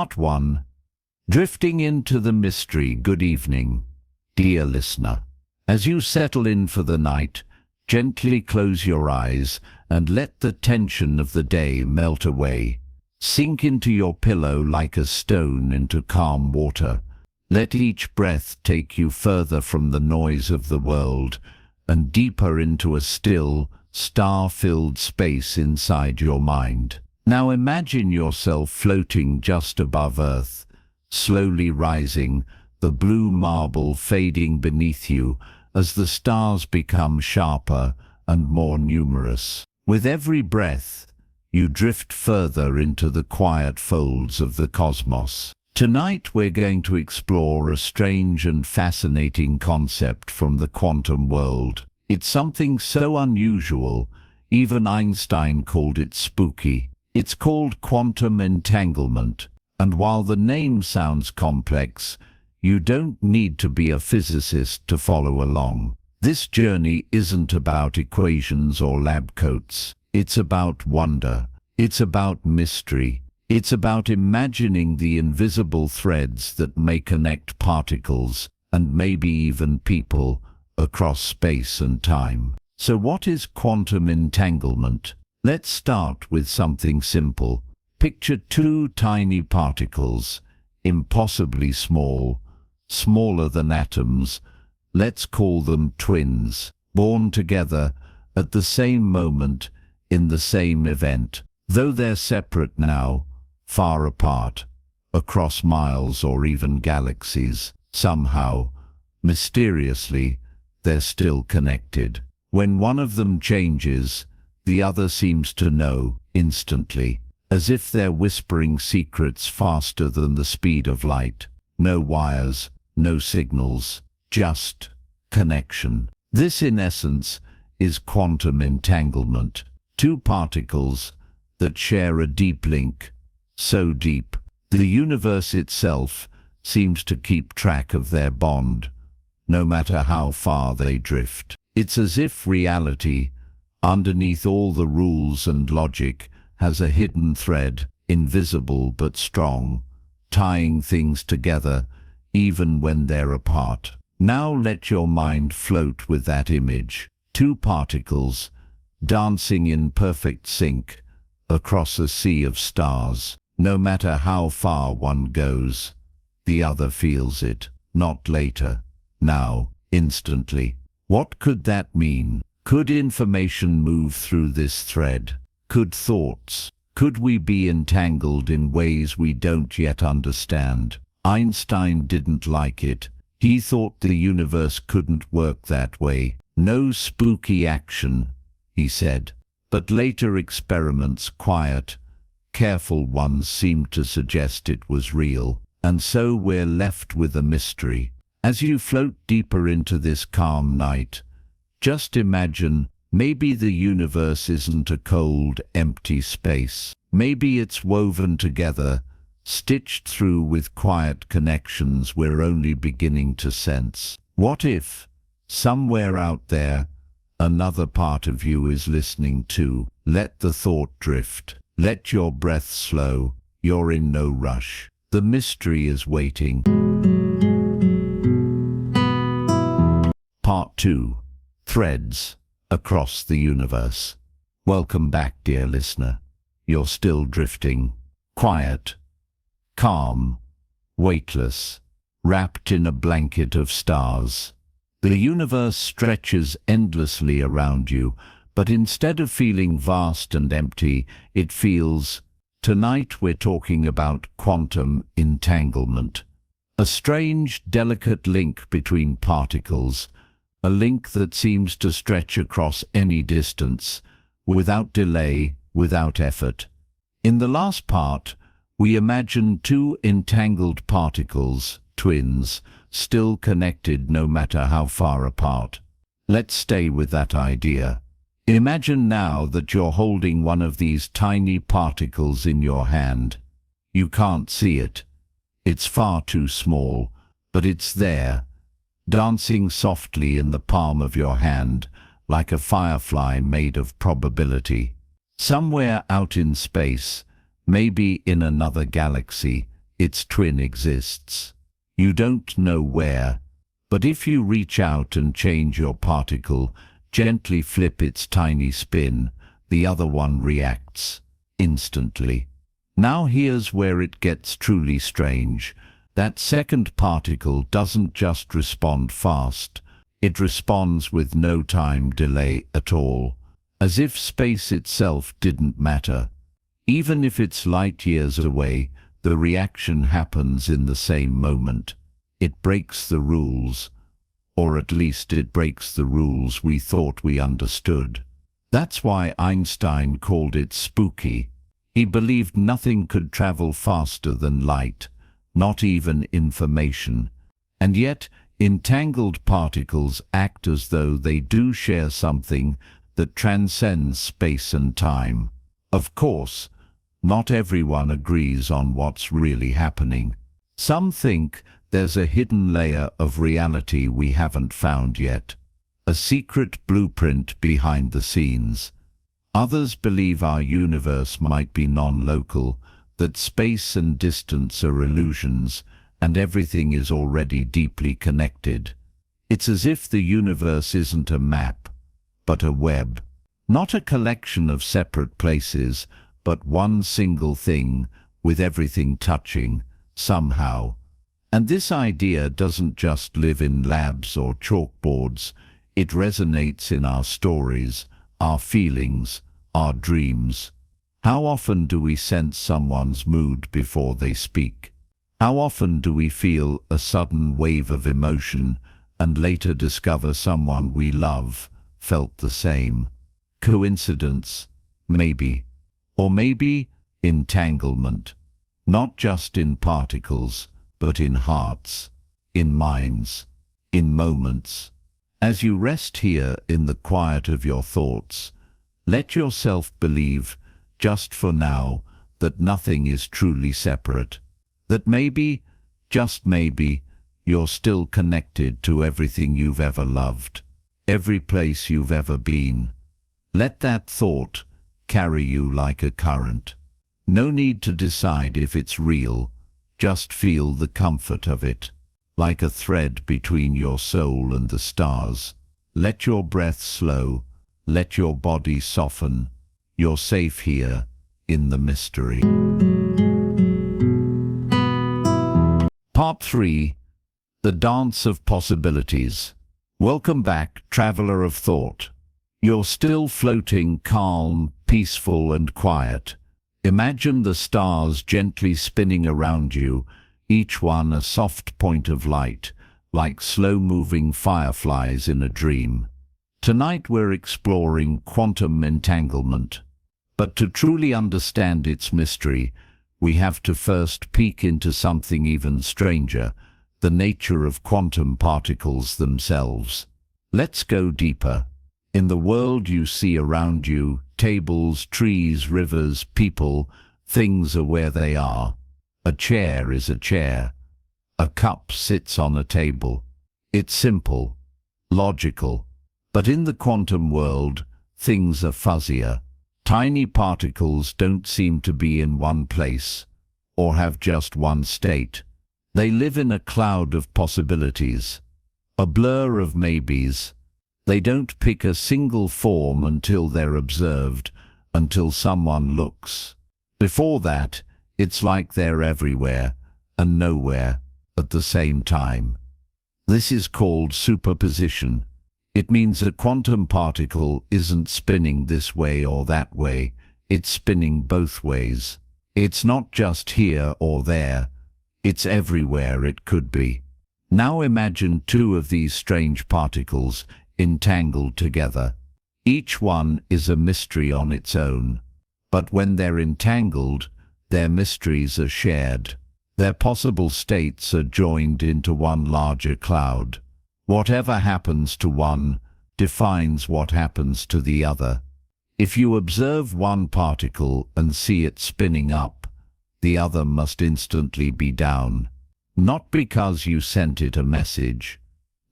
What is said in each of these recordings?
Part 1. Drifting into the mystery. Good evening, dear listener. As you settle in for the night, gently close your eyes and let the tension of the day melt away. Sink into your pillow like a stone into calm water. Let each breath take you further from the noise of the world and deeper into a still, star-filled space inside your mind. Now imagine yourself floating just above Earth, slowly rising, the blue marble fading beneath you as the stars become sharper and more numerous. With every breath, you drift further into the quiet folds of the cosmos. Tonight we're going to explore a strange and fascinating concept from the quantum world. It's something so unusual, even Einstein called it spooky. It's called quantum entanglement, and while the name sounds complex, you don't need to be a physicist to follow along. This journey isn't about equations or lab coats. It's about wonder. It's about mystery. It's about imagining the invisible threads that may connect particles, and maybe even people, across space and time. So what is quantum entanglement? Let's start with something simple. Picture two tiny particles, impossibly small, smaller than atoms. Let's call them twins, born together at the same moment, in the same event. Though they're separate now, far apart, across miles or even galaxies, somehow, mysteriously, they're still connected. When one of them changes, the other seems to know instantly, as if they're whispering secrets faster than the speed of light. No wires, no signals, just connection. This, in essence, is quantum entanglement. Two particles that share a deep link, so deep, the universe itself seems to keep track of their bond, no matter how far they drift. It's as if reality, underneath all the rules and logic, has a hidden thread, invisible but strong, tying things together even when they're apart. Now let your mind float with that image. Two particles, dancing in perfect sync, across a sea of stars. No matter how far one goes, the other feels it, not later, now, instantly. What could that mean? Could information move through this thread? Could thoughts? Could we be entangled in ways we don't yet understand? Einstein didn't like it. He thought the universe couldn't work that way. No spooky action, he said. But later experiments, quiet, careful ones, seemed to suggest it was real. And so we're left with a mystery. As you float deeper into this calm night, just imagine, maybe the universe isn't a cold, empty space. Maybe it's woven together, stitched through with quiet connections we're only beginning to sense. What if, somewhere out there, another part of you is listening too? Let the thought drift. Let your breath slow. You're in no rush. The mystery is waiting. Part 2. Threads across the universe. Welcome back, dear listener. You're still drifting. Quiet, calm, weightless, wrapped in a blanket of stars. The universe stretches endlessly around you, but instead of feeling vast and empty, it feels... Tonight we're talking about quantum entanglement. A strange, delicate link between particles, a link that seems to stretch across any distance, without delay, without effort. In the last part, we imagined two entangled particles, twins, still connected no matter how far apart. Let's stay with that idea. Imagine now that you're holding one of these tiny particles in your hand. You can't see it. It's far too small, but it's there, dancing softly in the palm of your hand, like a firefly made of probability. Somewhere out in space, maybe in another galaxy, its twin exists. You don't know where, but if you reach out and change your particle, gently flip its tiny spin, the other one reacts instantly. Now here's where it gets truly strange. That second particle doesn't just respond fast, it responds with no time delay at all, as if space itself didn't matter. Even if it's light years away, the reaction happens in the same moment. It breaks the rules, or at least it breaks the rules we thought we understood. That's why Einstein called it spooky. He believed nothing could travel faster than light, not even information. And yet, entangled particles act as though they do share something that transcends space and time. Of course, not everyone agrees on what's really happening. Some think there's a hidden layer of reality we haven't found yet, a secret blueprint behind the scenes. Others believe our universe might be non-local, that space and distance are illusions, and everything is already deeply connected. It's as if the universe isn't a map, but a web. Not a collection of separate places, but one single thing, with everything touching, somehow. And this idea doesn't just live in labs or chalkboards, it resonates in our stories, our feelings, our dreams. How often do we sense someone's mood before they speak? How often do we feel a sudden wave of emotion and later discover someone we love felt the same? Coincidence? Maybe. Or maybe entanglement. Not just in particles, but in hearts, in minds, in moments. As you rest here in the quiet of your thoughts, let yourself believe, just for now, that nothing is truly separate. That maybe, just maybe, you're still connected to everything you've ever loved, every place you've ever been. Let that thought carry you like a current. No need to decide if it's real, just feel the comfort of it, like a thread between your soul and the stars. Let your breath slow, let your body soften. You're safe here, in the mystery. Part 3. The Dance of Possibilities. Welcome back, traveler of thought. You're still floating, calm, peaceful and quiet. Imagine the stars gently spinning around you, each one a soft point of light, like slow-moving fireflies in a dream. Tonight we're exploring quantum entanglement. But to truly understand its mystery, we have to first peek into something even stranger, the nature of quantum particles themselves. Let's go deeper. In the world you see around you, tables, trees, rivers, people, things are where they are. A chair is a chair. A cup sits on a table. It's simple, logical. But in the quantum world, things are fuzzier. Tiny particles don't seem to be in one place, or have just one state. They live in a cloud of possibilities, a blur of maybes. They don't pick a single form until they're observed, until someone looks. Before that, it's like they're everywhere and nowhere at the same time. This is called superposition. It means a quantum particle isn't spinning this way or that way, it's spinning both ways. It's not just here or there, it's everywhere it could be. Now imagine two of these strange particles entangled together. Each one is a mystery on its own. But when they're entangled, their mysteries are shared. Their possible states are joined into one larger cloud. Whatever happens to one defines what happens to the other. If you observe one particle and see it spinning up, the other must instantly be down. Not because you sent it a message,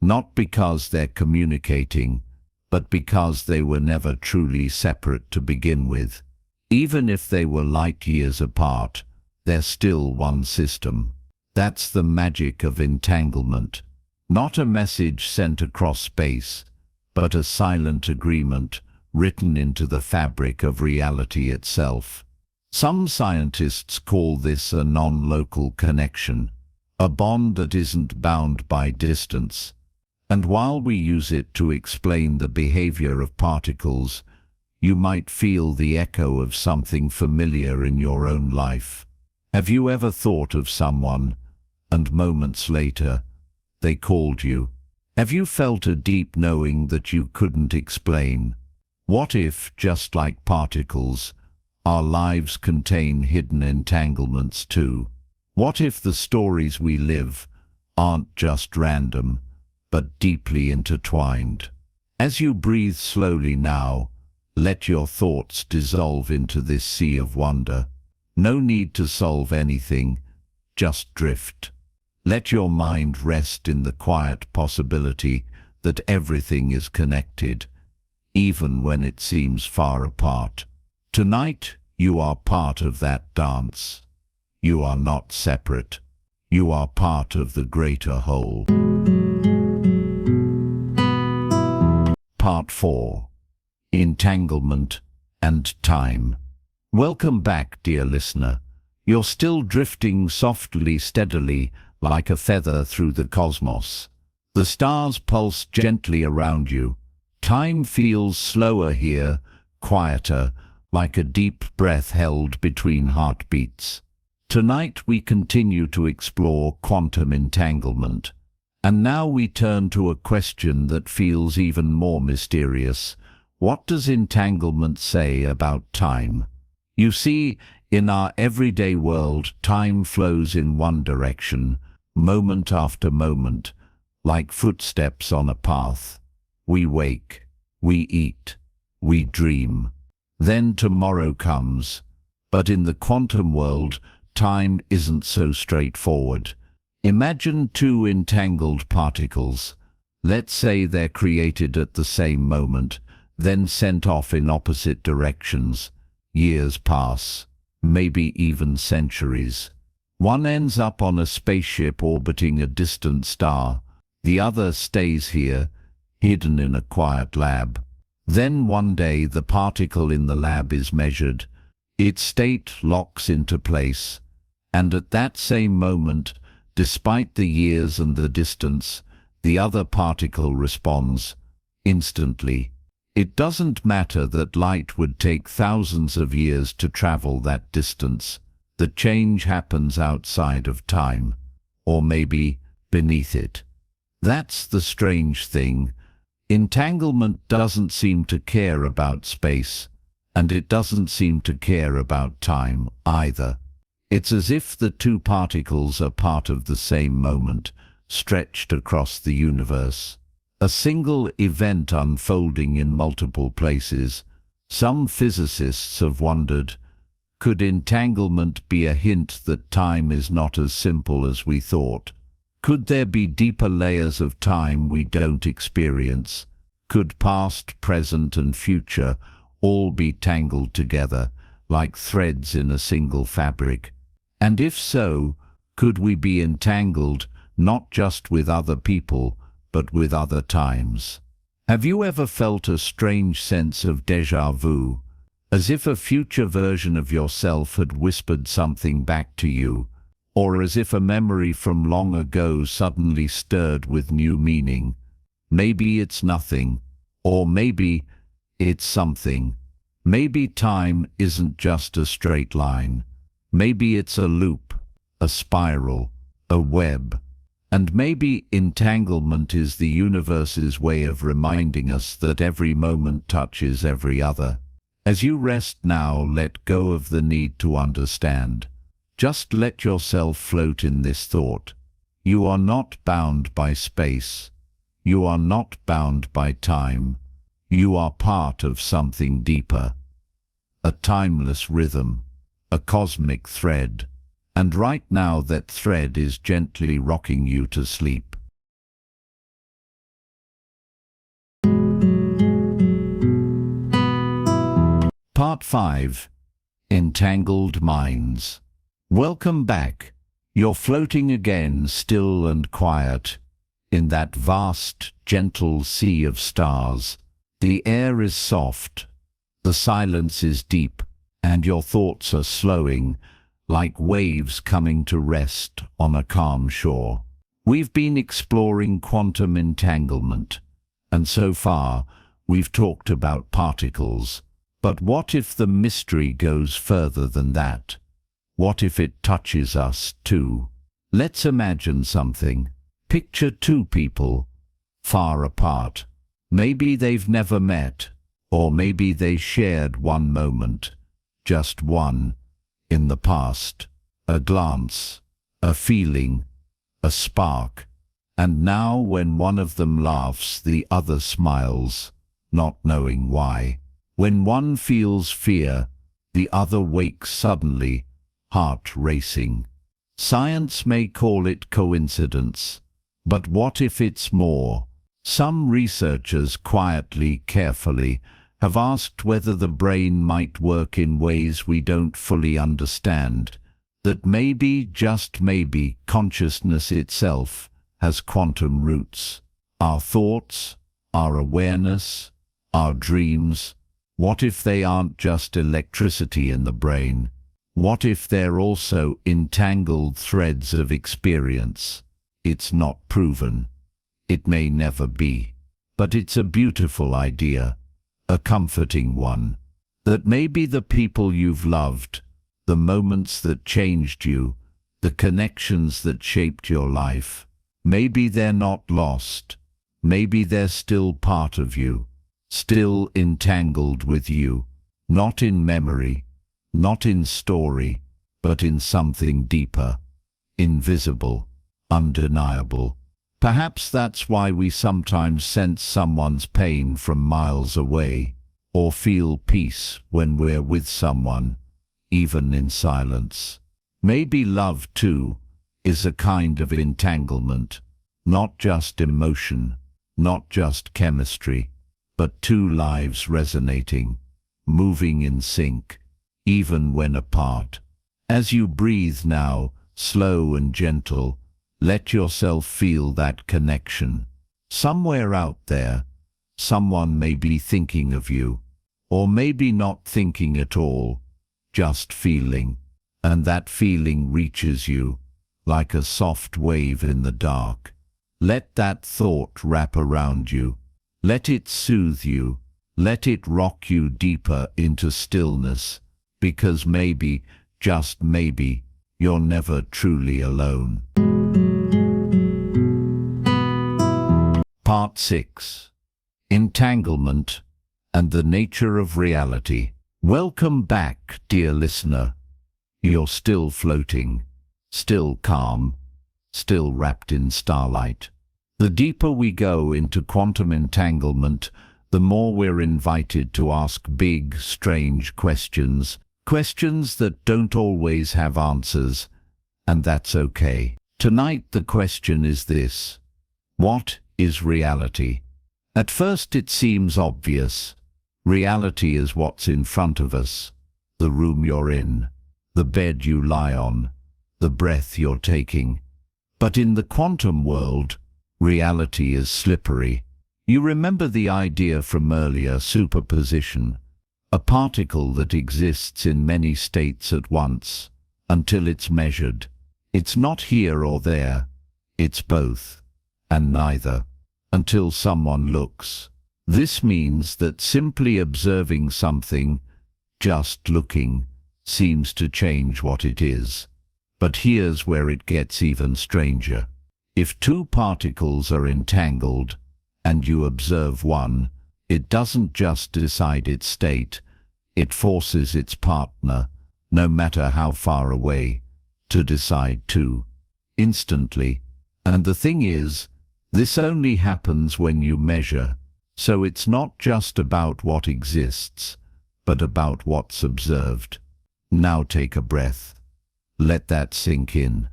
not because they're communicating, but because they were never truly separate to begin with. Even if they were light years apart, they're still one system. That's the magic of entanglement. Not a message sent across space, but a silent agreement written into the fabric of reality itself. Some scientists call this a non-local connection, a bond that isn't bound by distance. And while we use it to explain the behavior of particles, you might feel the echo of something familiar in your own life. Have you ever thought of someone, and moments later, they called you? Have you felt a deep knowing that you couldn't explain? What if, just like particles, our lives contain hidden entanglements too? What if the stories we live aren't just random, but deeply intertwined? As you breathe slowly now, let your thoughts dissolve into this sea of wonder. No need to solve anything, just drift. Let your mind rest in the quiet possibility that everything is connected, even when it seems far apart. Tonight, you are part of that dance. You are not separate. You are part of the greater whole. Part 4. Entanglement and Time. Welcome back, dear listener. You're still drifting softly, steadily, like a feather through the cosmos. The stars pulse gently around you. Time feels slower here, quieter, like a deep breath held between heartbeats. Tonight we continue to explore quantum entanglement. And now we turn to a question that feels even more mysterious. What does entanglement say about time? You see, in our everyday world, time flows in one direction, moment after moment, like footsteps on a path. We wake, we eat, we dream. Then tomorrow comes. But in the quantum world, time isn't so straightforward. Imagine two entangled particles. Let's say they're created at the same moment, then sent off in opposite directions. Years pass, maybe even centuries. One ends up on a spaceship orbiting a distant star. The other stays here, hidden in a quiet lab. Then one day the particle in the lab is measured. Its state locks into place. And at that same moment, despite the years and the distance, the other particle responds instantly. It doesn't matter that light would take thousands of years to travel that distance. The change happens outside of time, or maybe beneath it. That's the strange thing. Entanglement doesn't seem to care about space, and it doesn't seem to care about time either. It's as if the two particles are part of the same moment, stretched across the universe. A single event unfolding in multiple places. Some physicists have wondered, could entanglement be a hint that time is not as simple as we thought? Could there be deeper layers of time we don't experience? Could past, present, and future all be tangled together, like threads in a single fabric? And if so, could we be entangled not just with other people, but with other times? Have you ever felt a strange sense of déjà vu, as if a future version of yourself had whispered something back to you, or as if a memory from long ago suddenly stirred with new meaning? Maybe it's nothing, or maybe it's something. Maybe time isn't just a straight line. Maybe it's a loop, a spiral, a web. And maybe entanglement is the universe's way of reminding us that every moment touches every other. As you rest now, let go of the need to understand. Just let yourself float in this thought. You are not bound by space. You are not bound by time. You are part of something deeper. A timeless rhythm, a cosmic thread. And right now that thread is gently rocking you to sleep. Part 5. Entangled Minds. Welcome back. You're floating again, still and quiet, in that vast, gentle sea of stars. The air is soft, the silence is deep, and your thoughts are slowing, like waves coming to rest on a calm shore. We've been exploring quantum entanglement, and so far we've talked about particles. But what if the mystery goes further than that? What if it touches us too? Let's imagine something. Picture two people, far apart. Maybe they've never met, or maybe they shared one moment, just one, in the past. A glance, a feeling, a spark. And now when one of them laughs, the other smiles, not knowing why. When one feels fear, the other wakes suddenly, heart racing. Science may call it coincidence, but what if it's more? Some researchers quietly, carefully, have asked whether the brain might work in ways we don't fully understand, that maybe, just maybe, consciousness itself has quantum roots. Our thoughts, our awareness, our dreams. What if they aren't just electricity in the brain? What if they're also entangled threads of experience? It's not proven. It may never be. But it's a beautiful idea, a comforting one, that maybe the people you've loved, the moments that changed you, the connections that shaped your life, maybe they're not lost. Maybe they're still part of you, still entangled with you, not in memory, not in story, but in something deeper, invisible, undeniable. Perhaps that's why we sometimes sense someone's pain from miles away, or feel peace when we're with someone, even in silence. Maybe love, too, is a kind of entanglement, not just emotion, not just chemistry, but two lives resonating, moving in sync, even when apart. As you breathe now, slow and gentle, let yourself feel that connection. Somewhere out there, someone may be thinking of you, or maybe not thinking at all, just feeling, and that feeling reaches you, like a soft wave in the dark. Let that thought wrap around you. Let it soothe you. Let it rock you deeper into stillness, because maybe, just maybe, you're never truly alone. Part 6. Entanglement and the Nature of Reality. Welcome back, dear listener. You're still floating, still calm, still wrapped in starlight. The deeper we go into quantum entanglement, the more we're invited to ask big, strange questions, questions that don't always have answers, and that's okay. Tonight the question is this: what is reality? At first it seems obvious. Reality is what's in front of us, the room you're in, the bed you lie on, the breath you're taking. But in the quantum world, reality is slippery. You remember the idea from earlier, superposition, a particle that exists in many states at once, until it's measured. It's not here or there, it's both, and neither, until someone looks. This means that simply observing something, just looking, seems to change what it is. But here's where it gets even stranger. If two particles are entangled, and you observe one, it doesn't just decide its state, it forces its partner, no matter how far away, to decide too, instantly. And the thing is, this only happens when you measure, so it's not just about what exists, but about what's observed. Now take a breath. Let that sink in.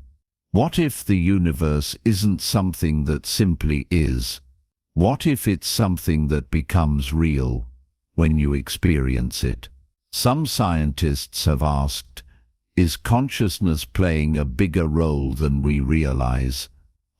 What if the universe isn't something that simply is? What if it's something that becomes real when you experience it? Some scientists have asked, Is consciousness playing a bigger role than we realize?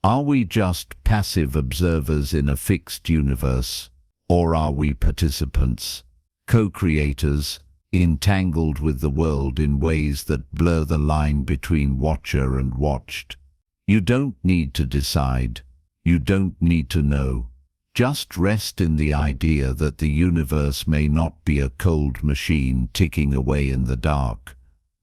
Are we just passive observers in a fixed universe? Or are we participants, co-creators, entangled with the world in ways that blur the line between watcher and watched? You don't need to decide. You don't need to know. Just rest in the idea that the universe may not be a cold machine ticking away in the dark,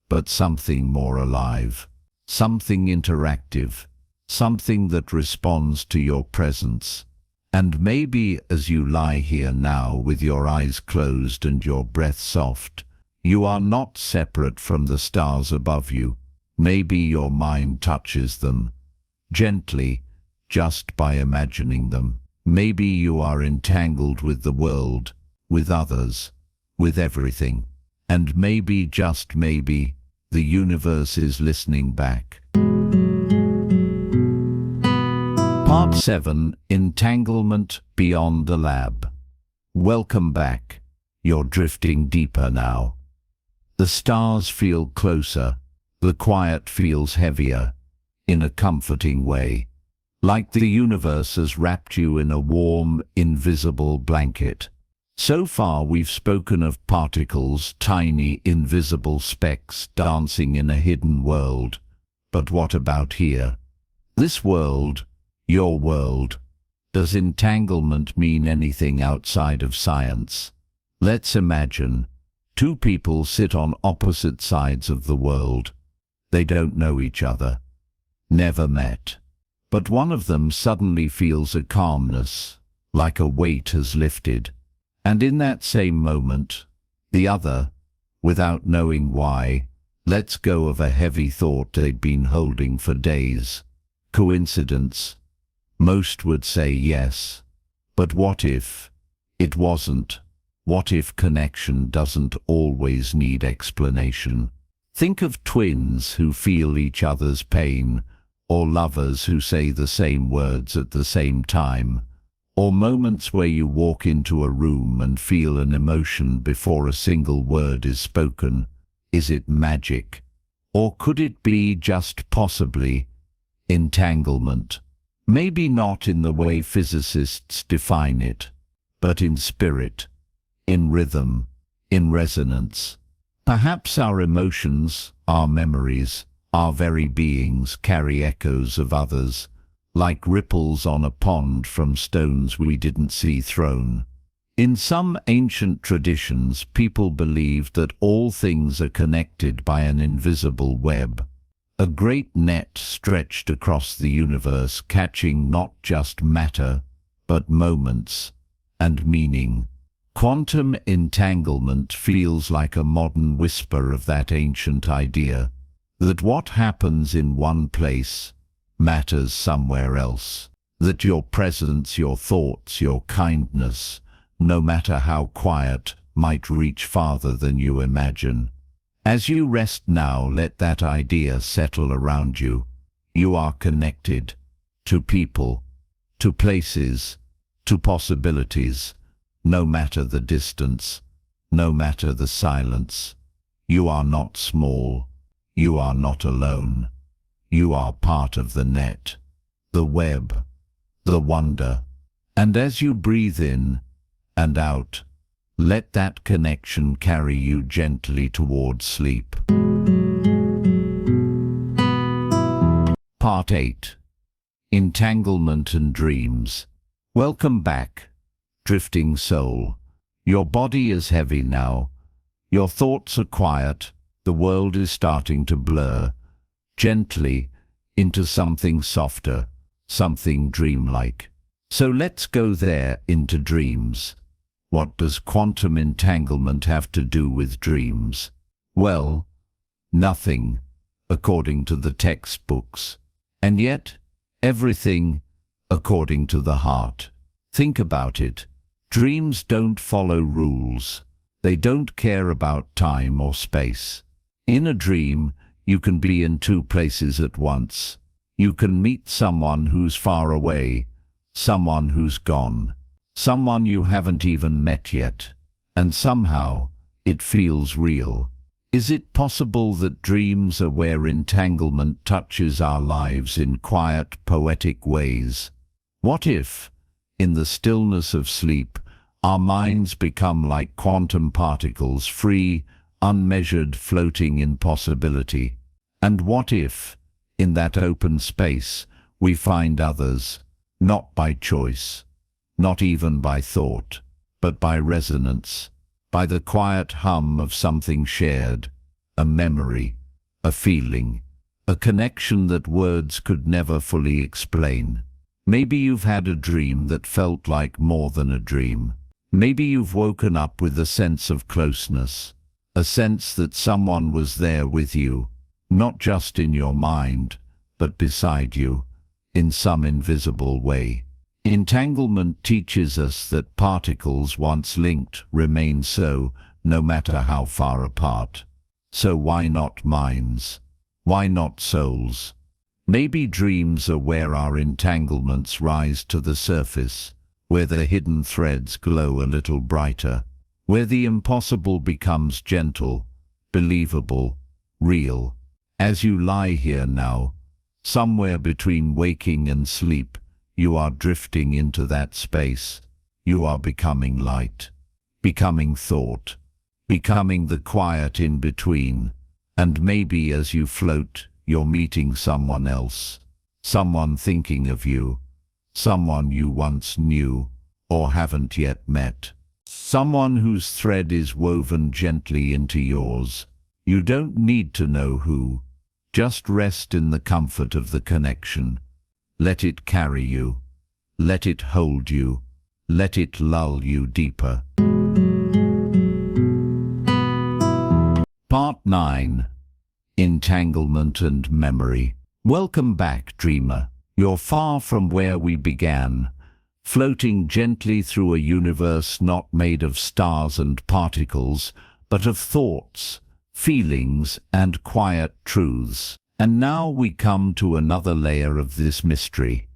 but something more alive, something interactive, something that responds to your presence. And maybe as you lie here now with your eyes closed and your breath soft, you are not separate from the stars above you. Maybe your mind touches them, gently, just by imagining them. Maybe you are entangled with the world, with others, with everything. And maybe, just maybe, the universe is listening back. Part 7, Entanglement Beyond the Lab. Welcome back. You're drifting deeper now. The stars feel closer. The quiet feels heavier, in a comforting way. Like the universe has wrapped you in a warm, invisible blanket. So far we've spoken of particles, tiny, invisible specks dancing in a hidden world. But what about here? This world, your world. Does entanglement mean anything outside of science? Let's imagine. Two people sit on opposite sides of the world. They don't know each other. Never met. But one of them suddenly feels a calmness, like a weight has lifted. And in that same moment, the other, without knowing why, lets go of a heavy thought they'd been holding for days. Coincidence? Most would say yes. But what if it wasn't? What if connection doesn't always need explanation? Think of twins who feel each other's pain, or lovers who say the same words at the same time, or moments where you walk into a room and feel an emotion before a single word is spoken. Is it magic? Or could it be just possibly entanglement? Maybe not in the way physicists define it, but in spirit, in rhythm, in resonance. Perhaps our emotions, our memories, our very beings carry echoes of others, like ripples on a pond from stones we didn't see thrown. In some ancient traditions, people believed that all things are connected by an invisible web, a great net stretched across the universe, catching not just matter, but moments and meaning. Quantum entanglement feels like a modern whisper of that ancient idea, that what happens in one place matters somewhere else, that your presence, your thoughts, your kindness, no matter how quiet, might reach farther than you imagine. As you rest now, let that idea settle around you. You are connected to people, to places, to possibilities, no matter the distance, no matter the silence. You are not small. You are not alone. You are part of the net, the web, the wonder. And as you breathe in and out, let that connection carry you gently towards sleep. Part 8. Entanglement and Dreams. Welcome back, drifting soul. Your body is heavy now. Your thoughts are quiet. The world is starting to blur, gently, into something softer, something dreamlike. So let's go there, into dreams. What does quantum entanglement have to do with dreams? Well, nothing, according to the textbooks. And yet, everything, according to the heart. Think about it. Dreams don't follow rules. They don't care about time or space. In a dream, you can be in two places at once. You can meet someone who's far away, someone who's gone, someone you haven't even met yet. And somehow, it feels real. Is it possible that dreams are where entanglement touches our lives in quiet, poetic ways? What if, in the stillness of sleep, our minds become like quantum particles, free, unmeasured, floating in possibility? And what if, in that open space, we find others, not by choice, not even by thought, but by resonance, by the quiet hum of something shared, a memory, a feeling, a connection that words could never fully explain? Maybe you've had a dream that felt like more than a dream. Maybe you've woken up with a sense of closeness, a sense that someone was there with you, not just in your mind, but beside you, in some invisible way. Entanglement teaches us that particles once linked remain so, no matter how far apart. So why not minds? Why not souls? Maybe dreams are where our entanglements rise to the surface, where the hidden threads glow a little brighter, where the impossible becomes gentle, believable, real. As you lie here now, somewhere between waking and sleep, you are drifting into that space. You are becoming light, becoming thought, becoming the quiet in between. And maybe as you float, you're meeting someone else, someone thinking of you, someone you once knew or haven't yet met, someone whose thread is woven gently into yours. You don't need to know who. Just rest in the comfort of the connection. Let it carry you. Let it hold you. Let it lull you deeper. Part 9. Entanglement and Memory. Welcome back, dreamer. You're far from where we began, floating gently through a universe not made of stars and particles, but of thoughts, feelings, and quiet truths. And now we come to another layer of this mystery.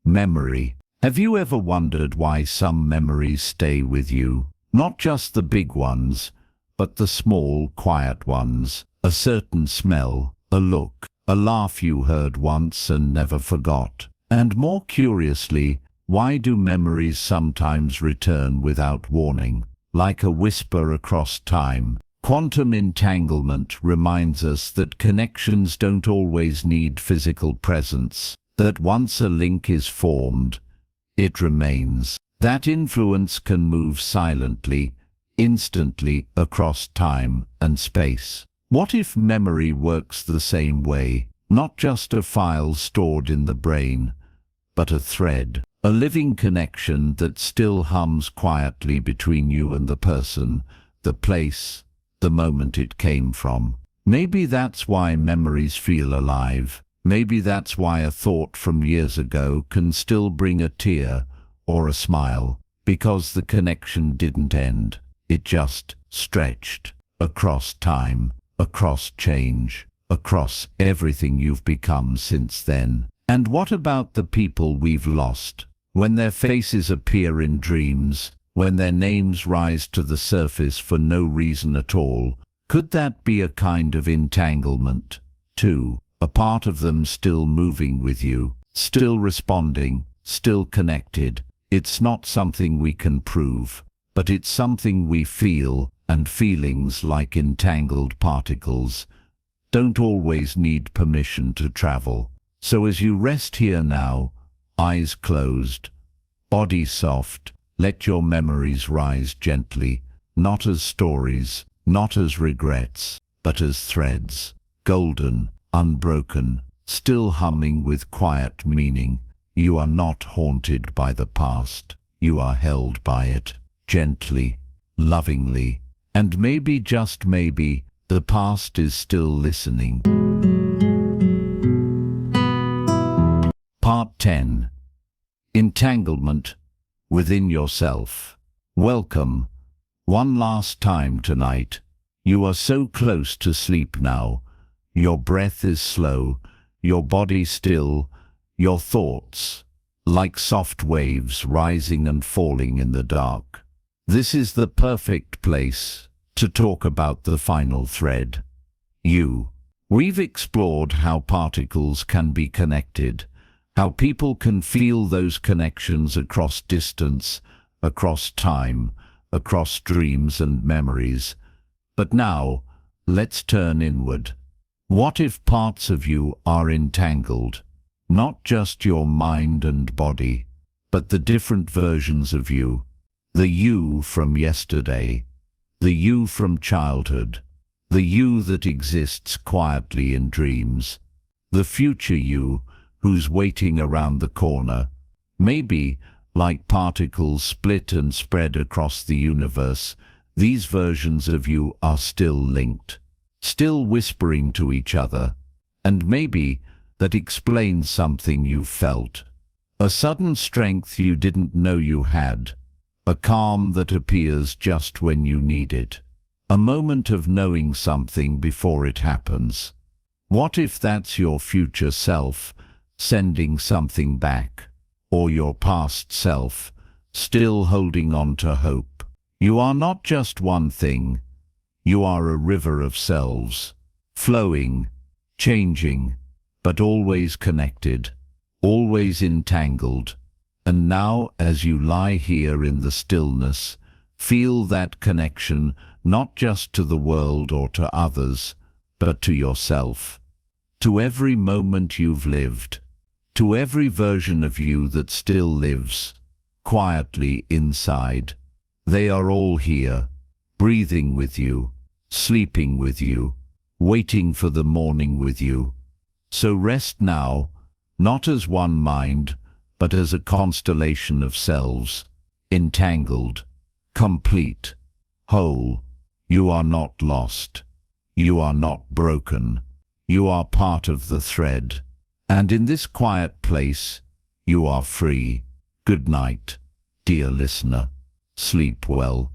Memory. Have you ever wondered why some memories stay with you? Not just the big ones, but the small, quiet ones. A certain smell, a look, a laugh you heard once and never forgot. And more curiously, why do memories sometimes return without warning, like a whisper across time? Quantum entanglement reminds us that connections don't always need physical presence, that once a link is formed, it remains. That influence can move silently, instantly across time and space. What if memory works the same way? Not just a file stored in the brain, but a thread, a living connection that still hums quietly between you and the person, the place, the moment it came from. Maybe that's why memories feel alive. Maybe that's why a thought from years ago can still bring a tear or a smile, because the connection didn't end. It just stretched across time, across change, across everything you've become since then. And what about the people we've lost? When their faces appear in dreams, when their names rise to the surface for no reason at all, could that be a kind of entanglement, too? A part of them still moving with you, still responding, still connected. It's not something we can prove, but it's something we feel, and feelings, like entangled particles, don't always need permission to travel. So as you rest here now, eyes closed, body soft, let your memories rise gently, not as stories, not as regrets, but as threads, golden, unbroken, still humming with quiet meaning. You are not haunted by the past. You are held by it, gently, lovingly, and maybe, just maybe, the past is still listening. Part 10. Entanglement within yourself. Welcome. One last time tonight. You are so close to sleep now. Your breath is slow, your body still, your thoughts like soft waves rising and falling in the dark. This is the perfect place to talk about the final thread. You. We've explored how particles can be connected, how people can feel those connections across distance, across time, across dreams and memories. But now, let's turn inward. What if parts of you are entangled? Not just your mind and body, but the different versions of you. The you from yesterday, the you from childhood, the you that exists quietly in dreams, the future you who's waiting around the corner. Maybe, like particles split and spread across the universe, these versions of you are still linked, still whispering to each other. And maybe that explains something you felt. A sudden strength you didn't know you had. A calm that appears just when you need it. A moment of knowing something before it happens. What if that's your future self, sending something back? Or your past self, still holding on to hope? You are not just one thing. You are a river of selves, flowing, changing, but always connected, always entangled. And now, as you lie here in the stillness, feel that connection not just to the world or to others, but to yourself, to every moment you've lived, to every version of you that still lives, quietly inside. They are all here, breathing with you, sleeping with you, waiting for the morning with you. So rest now, not as one mind, but as a constellation of selves, entangled, complete, whole. You are not lost. You are not broken. You are part of the thread. And in this quiet place, you are free. Good night, dear listener. Sleep well.